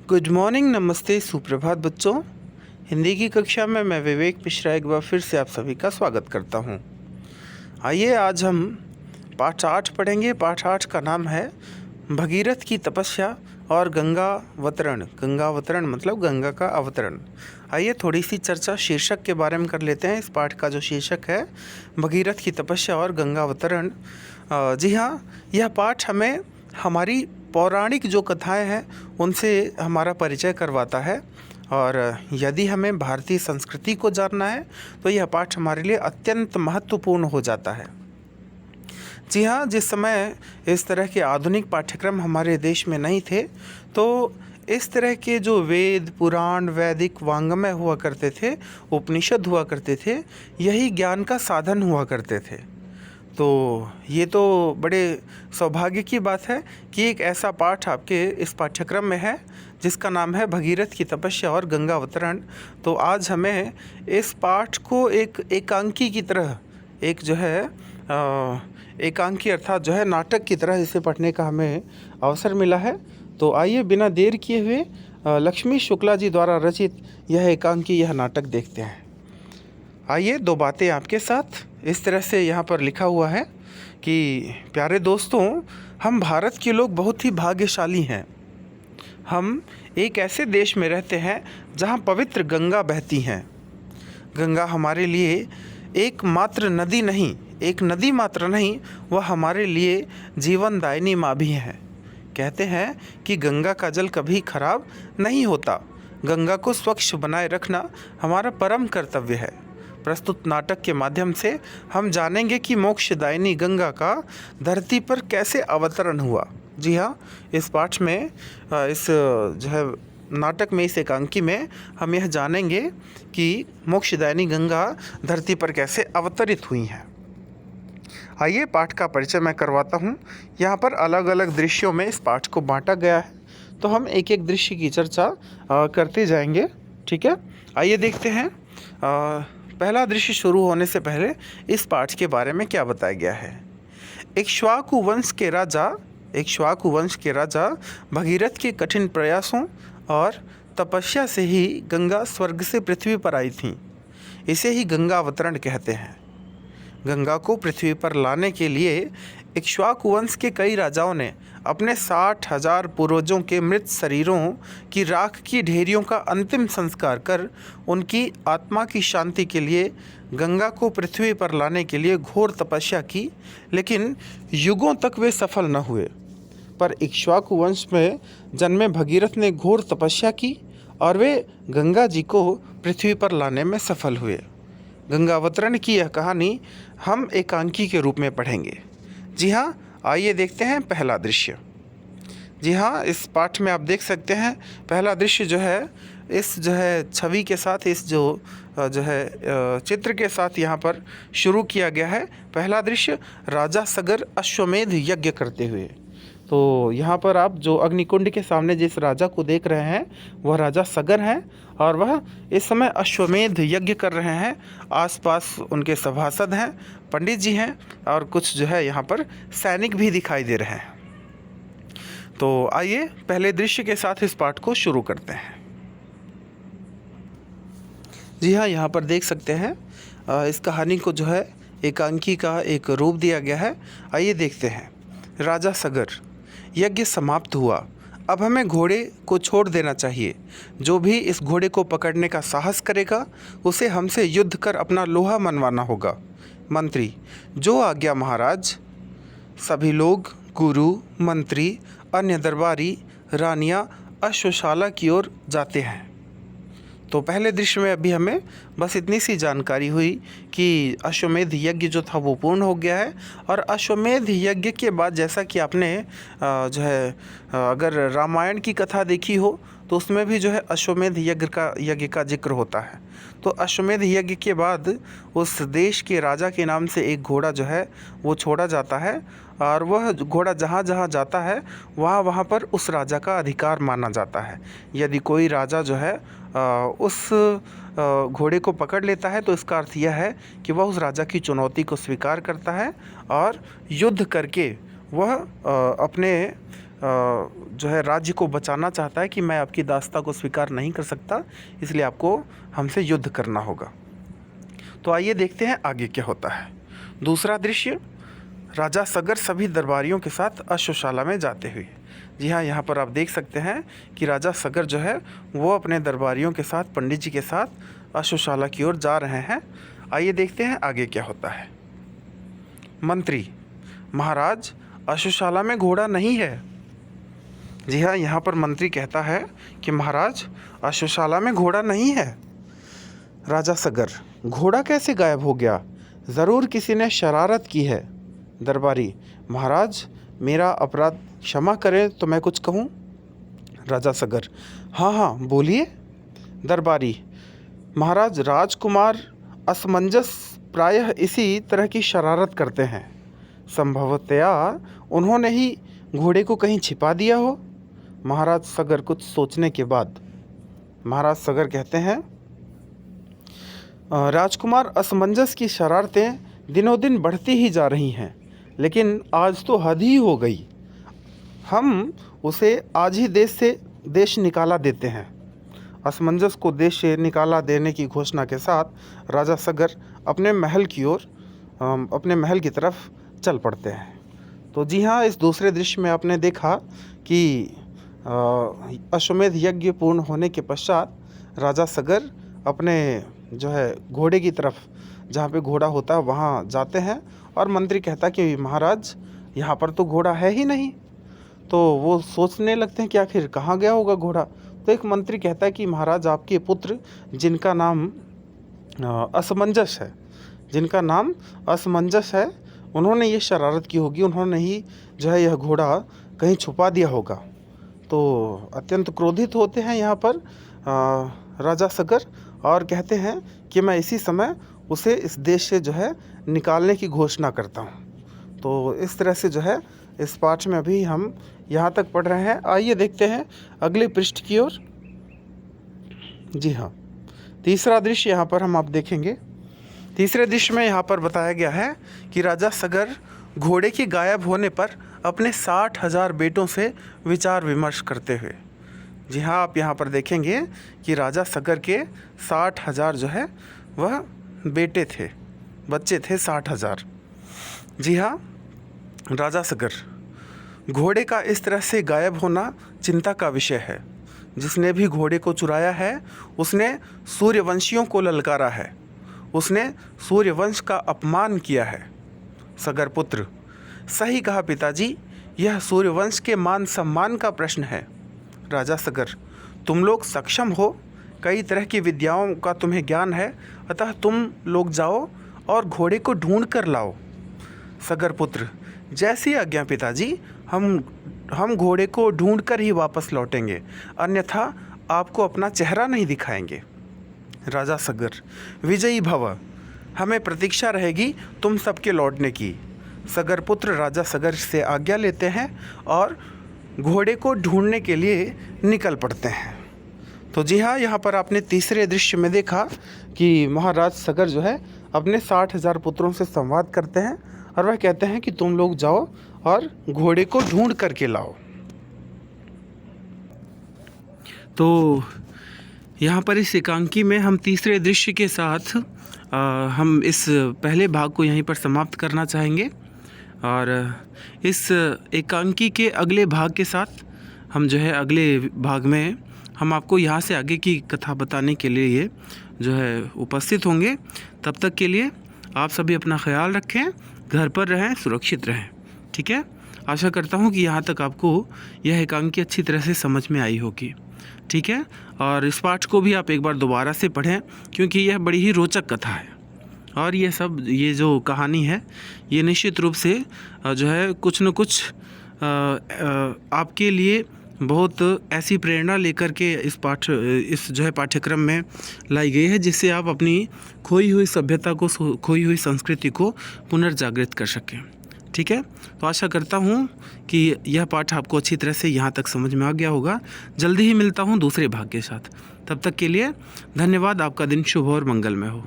Good morning, नमस्ते, सुप्रभात बच्चों। हिंदी की कक्षा में मैं विवेक मिश्रा एक बार फिर से आप सभी का स्वागत करता हूं। आइए आज हम पाठ 8 पढ़ेंगे। पाठ 8 का नाम है भगीरथ की तपस्या और गंगावतरण। गंगावतरण मतलब गंगा का अवतरण। आइए थोड़ी सी चर्चा शीर्षक के बारे में कर लेते हैं। इस पाठ का जो शीर्षक है भगीरथ की तपस्या और गंगावतरण। जी हाँ, यह पाठ हमें हमारी पौराणिक जो कथाएं हैं उनसे हमारा परिचय करवाता है, और यदि हमें भारतीय संस्कृति को जानना है तो यह पाठ हमारे लिए अत्यंत महत्वपूर्ण हो जाता है। जी हाँ, जिस समय इस तरह के आधुनिक पाठ्यक्रम हमारे देश में नहीं थे तो इस तरह के जो वेद, पुराण, वैदिक वाङ्मय हुआ करते थे, उपनिषद हुआ करते थे, यही ज्ञान का साधन हुआ करते थे। तो ये तो बड़े सौभाग्य की बात है कि एक ऐसा पाठ आपके इस पाठ्यक्रम में है जिसका नाम है भगीरथ की तपस्या और गंगावतरण। तो आज हमें इस पाठ को एक एकांकी की तरह, एक जो है एकांकी अर्थात जो है नाटक की तरह इसे पढ़ने का हमें अवसर मिला है। तो आइए बिना देर किए हुए लक्ष्मी शुक्ला जी द्वारा रचित यह एकांकी, यह नाटक देखते हैं। आइए दो बातें आपके साथ। इस तरह से यहाँ पर लिखा हुआ है कि प्यारे दोस्तों, हम भारत के लोग बहुत ही भाग्यशाली हैं। हम एक ऐसे देश में रहते हैं जहाँ पवित्र गंगा बहती हैं। गंगा हमारे लिए एकमात्र नदी नहीं, एक नदी मात्र नहीं, वह हमारे लिए जीवनदायिनी माँ भी है। कहते हैं कि गंगा का जल कभी खराब नहीं होता। गंगा को स्वच्छ बनाए रखना हमारा परम कर्तव्य है। प्रस्तुत नाटक के माध्यम से हम जानेंगे कि मोक्षदायिनी गंगा का धरती पर कैसे अवतरण हुआ। जी हाँ, इस पाठ में, इस जो है नाटक में, इस एकांकी में हम यह जानेंगे कि मोक्षदायिनी गंगा धरती पर कैसे अवतरित हुई हैं। आइए पाठ का परिचय मैं करवाता हूँ। यहाँ पर अलग अलग दृश्यों में इस पाठ को बांटा गया है, तो हम एक एक दृश्य की चर्चा करते जाएंगे। ठीक है, आइए देखते हैं। पहला दृश्य शुरू होने से पहले इस पाठ के बारे में क्या बताया गया है। इक्ष्वाकु वंश के राजा भगीरथ के कठिन प्रयासों और तपस्या से ही गंगा स्वर्ग से पृथ्वी पर आई थी। इसे ही गंगा अवतरण कहते हैं। गंगा को पृथ्वी पर लाने के लिए इक्ष्वाकु वंश के कई राजाओं ने अपने 60,000 पूर्वजों के मृत शरीरों की राख की ढेरियों का अंतिम संस्कार कर उनकी आत्मा की शांति के लिए गंगा को पृथ्वी पर लाने के लिए घोर तपस्या की, लेकिन युगों तक वे सफल न हुए। पर इक्ष्वाकु वंश में जन्मे भगीरथ ने घोर तपस्या की और वे गंगा जी को पृथ्वी पर लाने में सफल हुए। गंगावतरण की यह कहानी हम एकांकी के रूप में पढ़ेंगे। जी हाँ, आइए देखते हैं पहला दृश्य। जी हाँ, इस पाठ में आप देख सकते हैं पहला दृश्य जो है, इस जो है छवि के साथ, इस जो है चित्र के साथ यहाँ पर शुरू किया गया है। पहला दृश्य राजा सगर अश्वमेध यज्ञ करते हुए। तो यहाँ पर आप जो अग्निकुंड के सामने जिस राजा को देख रहे हैं वह राजा सगर हैं, और वह इस समय अश्वमेध यज्ञ कर रहे हैं। आसपास उनके सभासद हैं, पंडित जी हैं, और कुछ जो है यहाँ पर सैनिक भी दिखाई दे रहे हैं। तो आइए पहले दृश्य के साथ इस पाठ को शुरू करते हैं। जी हाँ, यहाँ पर देख सकते हैं इस कहानी को जो है एकांकी का एक रूप दिया गया है। आइए देखते हैं। राजा सगर, यज्ञ समाप्त हुआ। अब हमें घोड़े को छोड़ देना चाहिए। जो भी इस घोड़े को पकड़ने का साहस करेगा उसे हमसे युद्ध कर अपना लोहा मनवाना होगा। मंत्री, जो आज्ञा महाराज। सभी लोग, गुरु, मंत्री, अन्य दरबारी, रानियां अश्वशाला की ओर जाते हैं। तो पहले दृश्य में अभी हमें बस इतनी सी जानकारी हुई कि अश्वमेध यज्ञ जो था वो पूर्ण हो गया है। और अश्वमेध यज्ञ के बाद, जैसा कि आपने जो है अगर रामायण की कथा देखी हो तो उसमें भी जो है अश्वमेध यज्ञ का जिक्र होता है। तो अश्वमेध यज्ञ के बाद उस देश के राजा के नाम से एक घोड़ा जो है वो छोड़ा जाता है, और वह घोड़ा जहाँ जहाँ जाता है वहाँ पर उस राजा का अधिकार माना जाता है। यदि कोई राजा जो है उस घोड़े को पकड़ लेता है तो इसका अर्थ यह है कि वह उस राजा की चुनौती को स्वीकार करता है और युद्ध करके वह अपने जो है राज्य को बचाना चाहता है कि मैं आपकी दासता को स्वीकार नहीं कर सकता, इसलिए आपको हमसे युद्ध करना होगा। तो आइए देखते हैं आगे क्या होता है। दूसरा दृश्य, राजा सगर सभी दरबारियों के साथ अश्वशाला में जाते हुए। जी हाँ, यहाँ पर आप देख सकते हैं कि राजा सगर जो है वो अपने दरबारियों के साथ, पंडित जी के साथ अश्वशाला की ओर जा रहे हैं। आइए देखते हैं आगे क्या होता है। मंत्री, महाराज अश्वशाला में घोड़ा नहीं है। जी हाँ, यहाँ पर मंत्री कहता है कि महाराज अश्वशाला में घोड़ा नहीं है। राजा सगर, घोड़ा कैसे गायब हो गया? ज़रूर किसी ने शरारत की है। दरबारी, महाराज मेरा अपराध क्षमा करें तो मैं कुछ कहूँ? राजा सगर, हाँ हाँ बोलिए। दरबारी, महाराज राजकुमार असमंजस प्रायः इसी तरह की शरारत करते हैं। संभवतया उन्होंने ही घोड़े को कहीं छिपा दिया हो। महाराज सगर कुछ सोचने के बाद महाराज सगर कहते हैं, राजकुमार असमंजस की शरारतें दिनों दिन बढ़ती ही जा रही हैं, लेकिन आज तो हद ही हो गई। हम उसे आज ही देश निकाला देते हैं। असमंजस को देश से निकाला देने की घोषणा के साथ राजा सगर अपने महल की तरफ चल पड़ते हैं। तो जी हाँ, इस दूसरे दृश्य में आपने देखा कि अश्वमेध यज्ञ पूर्ण होने के पश्चात राजा सगर अपने जो है घोड़े की तरफ, जहाँ पे घोड़ा होता है वहाँ जाते हैं, और मंत्री कहता कि महाराज यहाँ पर तो घोड़ा है ही नहीं। तो वो सोचने लगते हैं कि आखिर कहाँ गया होगा घोड़ा। तो एक मंत्री कहता है कि महाराज आपके पुत्र जिनका नाम असमंजस है, उन्होंने ये शरारत की होगी, उन्होंने ही जो है यह घोड़ा कहीं छुपा दिया होगा। तो अत्यंत क्रोधित होते हैं यहाँ पर राजा सगर, और कहते हैं कि मैं इसी समय उसे इस देश से जो है निकालने की घोषणा करता हूँ। तो इस तरह से जो है इस पाठ में अभी हम यहाँ तक पढ़ रहे हैं। आइए देखते हैं अगले पृष्ठ की ओर। जी हाँ, तीसरा दृश्य यहाँ पर हम आप देखेंगे। तीसरे दृश्य में यहाँ पर बताया गया है कि राजा सगर घोड़े के गायब होने पर अपने 60,000 बेटों से विचार विमर्श करते हुए। जी हाँ, आप यहाँ पर देखेंगे कि राजा सगर के 60,000 जो है वह बेटे थे, बच्चे थे 60,000। जी हाँ, राजा सगर, घोड़े का इस तरह से गायब होना चिंता का विषय है। जिसने भी घोड़े को चुराया है उसने सूर्यवंशियों को ललकारा है, उसने सूर्यवंश का अपमान किया है। सगर पुत्र, सही कहा पिताजी, यह सूर्यवंश के मान सम्मान का प्रश्न है। राजा सगर, तुम लोग सक्षम हो, कई तरह की विद्याओं का तुम्हें ज्ञान है, अतः तुम लोग जाओ और घोड़े को ढूंढ कर लाओ। सगर पुत्र, जैसी आज्ञा पिताजी, हम घोड़े को ढूंढ कर ही वापस लौटेंगे, अन्यथा आपको अपना चेहरा नहीं दिखाएंगे। राजा सगर, विजयी भव, हमें प्रतीक्षा रहेगी तुम सबके लौटने की। सगर पुत्र राजा सगर से आज्ञा लेते हैं और घोड़े को ढूंढने के लिए निकल पड़ते हैं। तो जी हाँ, यहाँ पर आपने तीसरे दृश्य में देखा कि महाराज सगर जो है अपने 60,000 पुत्रों से संवाद करते हैं और वह कहते हैं कि तुम लोग जाओ और घोड़े को ढूंढ करके लाओ। तो यहाँ पर इस एकांकी में हम तीसरे दृश्य के साथ हम इस पहले भाग को यहीं पर समाप्त करना चाहेंगे, और इस एकांकी के अगले भाग के साथ हम जो है अगले भाग में हम आपको यहाँ से आगे की कथा बताने के लिए जो है उपस्थित होंगे। तब तक के लिए आप सभी अपना ख्याल रखें, घर पर रहें, सुरक्षित रहें। ठीक है, आशा करता हूँ कि यहाँ तक आपको यह एकांकी अच्छी तरह से समझ में आई होगी। ठीक है, और इस पाठ को भी आप एक बार दोबारा से पढ़ें, क्योंकि यह बड़ी ही रोचक कथा है, और ये जो कहानी है ये निश्चित रूप से जो है कुछ न कुछ आपके लिए बहुत ऐसी प्रेरणा लेकर के इस जो है पाठ्यक्रम में लाई गई है, जिससे आप अपनी खोई हुई सभ्यता को, खोई हुई संस्कृति को पुनर्जागृत कर सकें। ठीक है, तो आशा करता हूँ कि यह पाठ आपको अच्छी तरह से यहाँ तक समझ में आ गया होगा। जल्दी ही मिलता हूँ दूसरे भाग के साथ। तब तक के लिए धन्यवाद। आपका दिन शुभ और मंगलमय हो।